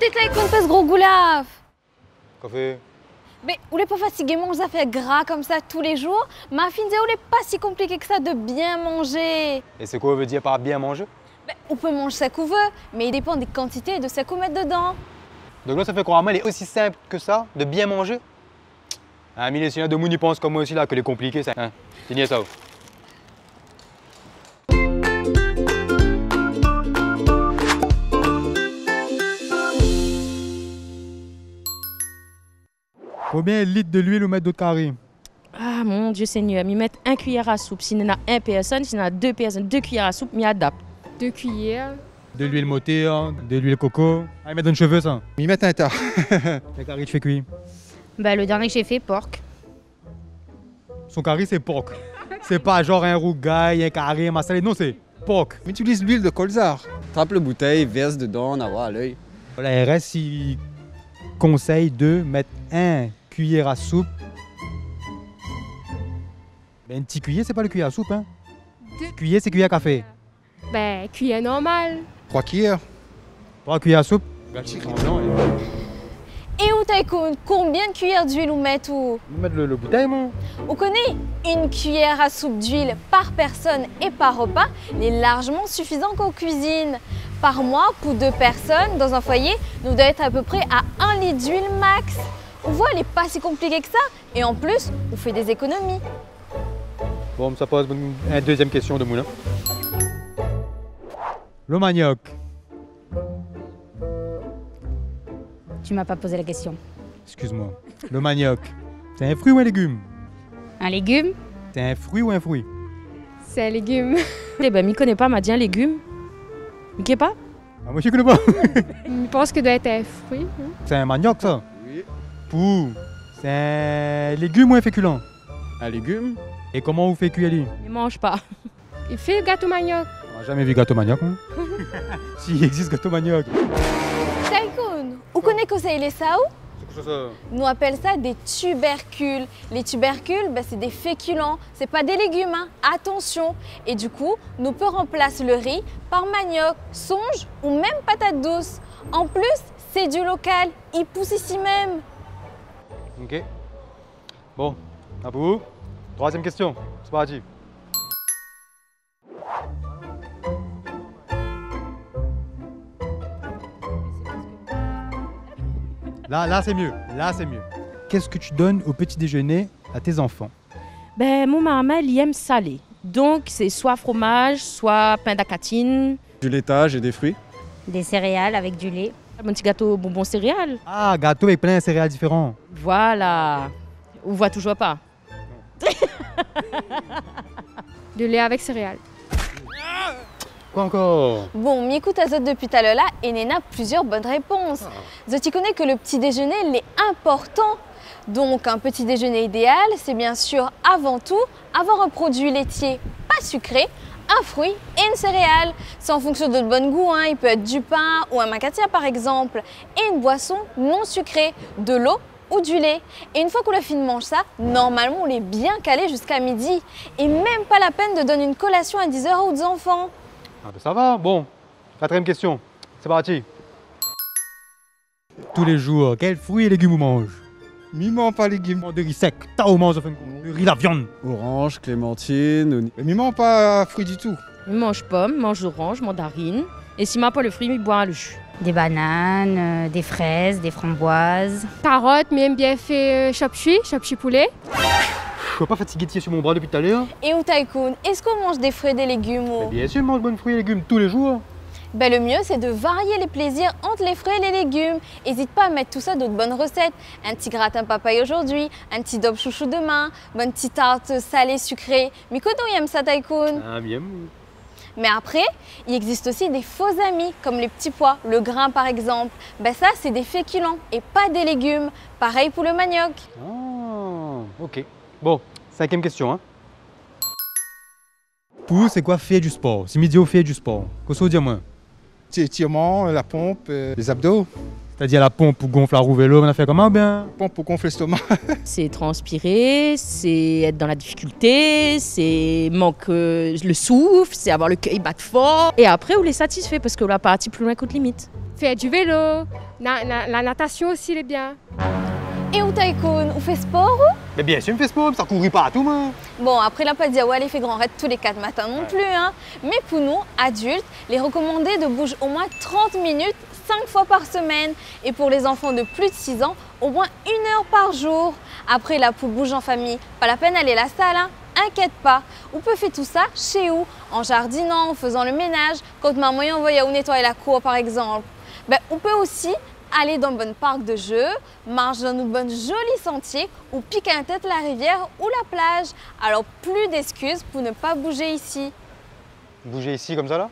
T'es taïkoun pas ce gros goulaf. Café. Mais vous n'êtes pas fatigué de manger affaires gras comme ça tous les jours? Ma fille dit, vous n'est pas si compliqué que ça de bien manger. Et c'est quoi veut dire par bien manger? Ben, on peut manger ce qu'on veut, mais il dépend des quantités et de ce qu'on met dedans. Donc là, ça fait croire, il est aussi simple que ça, de bien manger? Ah, mais les de Mouni pensent comme moi aussi là, que les compliqués, ça. Hein? C'est niais ça. Combien de litres de l'huile au mètre d'eau carré? Ah mon Dieu Seigneur, m'y mettre 1 cuillère à soupe. S'il y en a 1 personne, s'il y en a 2 personnes, 2 cuillères à soupe, m'y adapte. 2 cuillères. De l'huile moteur, de l'huile coco. Ah, ils mettent dans le cheveu ça. M'y mettre un tas. Le carré, tu fais cuire. Bah, le dernier que j'ai fait, porc. Son carré, c'est porc. C'est pas genre un rougail, un carré, un massalé. Non, c'est porc. On utilise l'huile de colzar. Trappe la bouteille, verse dedans, on a voir à l'œil. La RS, il conseille de mettre 1 cuillère à soupe. Ben, une petite cuillère, c'est pas le cuillère à soupe. Hein. Cuillère, c'est cuillère à café. Ben, cuillère normale. 3 cuillères. 3 cuillères à soupe. Et où taïkoun, combien de cuillères d'huile vous mettez ou? On va mettre le bouteille, moi. Vous connaissez une cuillère à soupe d'huile par personne et par repas, elle est largement suffisant qu'aux cuisines. Par mois, pour 2 personnes, dans un foyer, nous devons être à peu près à 1 litre d'huile max. On voit, elle n'est pas si compliquée que ça. Et en plus, on fait des économies. Bon, ça pose une deuxième question de moulin. Le manioc. Tu m'as pas posé la question. Excuse-moi. Le manioc, c'est un fruit ou un légume? Un légume? C'est un fruit ou un fruit? C'est un légume. Eh ben, m'y connais pas, m'a dit un légume. M'y connais pas? Ah, moi, je connais pas. Je pense que doit être un fruit. Hein? C'est un manioc, ça? Oui. Pou. C'est un légume ou un féculent? Un légume. Et comment vous faites cuire lui? Il mange pas. Il fait le gâteau manioc. On n'a jamais vu gâteau manioc, hein? S'il existe gâteau manioc. Taïkoun, vous connaissez que c'est les saous? C'est quoi ça? Nous appelle ça des tubercules. Les tubercules, ben, c'est des féculents, c'est pas des légumes, hein. Attention. Et du coup, nous peut remplacer le riz par manioc, songe ou même patate douce. En plus, c'est du local, il pousse ici même. Ok. Bon, à vous. Troisième question. C'est parti. Là c'est mieux. Là, c'est mieux. Qu'est-ce que tu donnes au petit déjeuner à tes enfants? Ben, mon maman, il aime salé. Donc, c'est soit fromage, soit pain d'acatine. Du laitage et des fruits. Des céréales avec du lait. Un petit gâteau bonbon céréales. Ah, gâteau avec plein de céréales différents. Voilà. On voit toujours pas. De lait avec céréales. Quoi encore? Bon, m'écoute à Zot depuis tout à l'heure là et Néna plusieurs bonnes réponses. Zot, tu connais que le petit déjeuner, il est important. Donc, un petit déjeuner idéal, c'est bien sûr avant tout avoir un produit laitier pas sucré, un fruit et une céréale. C'est en fonction de votre bon goût, hein. Il peut être du pain ou un macatia par exemple. Et une boisson non sucrée, de l'eau ou du lait. Et une fois qu'on a fini de manger ça, normalement on est bien calé jusqu'à midi. Et même pas la peine de donner une collation à 10 h aux enfants. Ah ben ça va, bon. Quatrième question. C'est parti. Tous les jours, quels fruits et légumes vous mangez? Miment pas légumes. De riz sec, t'as au mange, de riz la viande. Orange, clémentine. Miment pas fruits du tout. Il mange pomme, mange orange, mandarine. Et s'il m'a pas le fruit, il boit le jus. Des bananes, des fraises, des framboises. Carottes, mais aime bien fait chop-chui poulet. Je suis pas fatigué de tirer sur mon bras depuis tout à l'heure. Et ou Taïkoun, est-ce qu'on mange des fruits et des légumes ou... Bien sûr, je mange bonnes fruits et légumes tous les jours. Ben, le mieux, c'est de varier les plaisirs entre les fruits et les légumes. N'hésite pas à mettre tout ça dans de bonnes recettes. Un petit gratin papaye aujourd'hui, un petit dobe chouchou demain, une petite tarte salée sucrée. Mikoto, il aime ça, Taïkoun. Ah, bien. Mais après, il existe aussi des faux amis, comme les petits pois, le grain par exemple. Ben ça, c'est des féculents et pas des légumes. Pareil pour le manioc. Ah, ok. Bon, cinquième question. Hein. Pour c'est quoi faire du sport? Si midi, on fait du sport. Qu'est-ce que vous dire, moi? Étirement, la pompe, les abdos. T'as dit à la pompe pour gonfler la roue vélo, on a fait comment bien? Pompe pour gonfler l'estomac. C'est transpirer, c'est être dans la difficulté, c'est manquer le souffle, c'est avoir le cœur battre fort. Et après, on les satisfait parce qu'on l'a parti plus loin qu'autre limite. Faire du vélo, la natation aussi, est bien. Et au Taïkoun, on fait sport ou? Mais bien sûr, on fait sport, ça court pas à tout, moi. Bon, après, là, pas dire, ouais, les fait grand raid tous les 4 matins non plus, hein. Mais pour nous, adultes, les recommandés de bouger au moins 30 minutes 5 fois par semaine. Et pour les enfants de plus de 6 ans, au moins 1 heure par jour. Après, là, pour bouger en famille, pas la peine d'aller à la salle, hein. Inquiète pas, on peut faire tout ça chez vous, en jardinant, en faisant le ménage, quand maman y envoie ou nettoyer la cour par exemple. Ben, on peut aussi aller dans un bon parc de jeux, marcher dans un bon joli sentier ou piquer un tête la rivière ou la plage. Alors plus d'excuses pour ne pas bouger ici. Bouger ici comme ça là?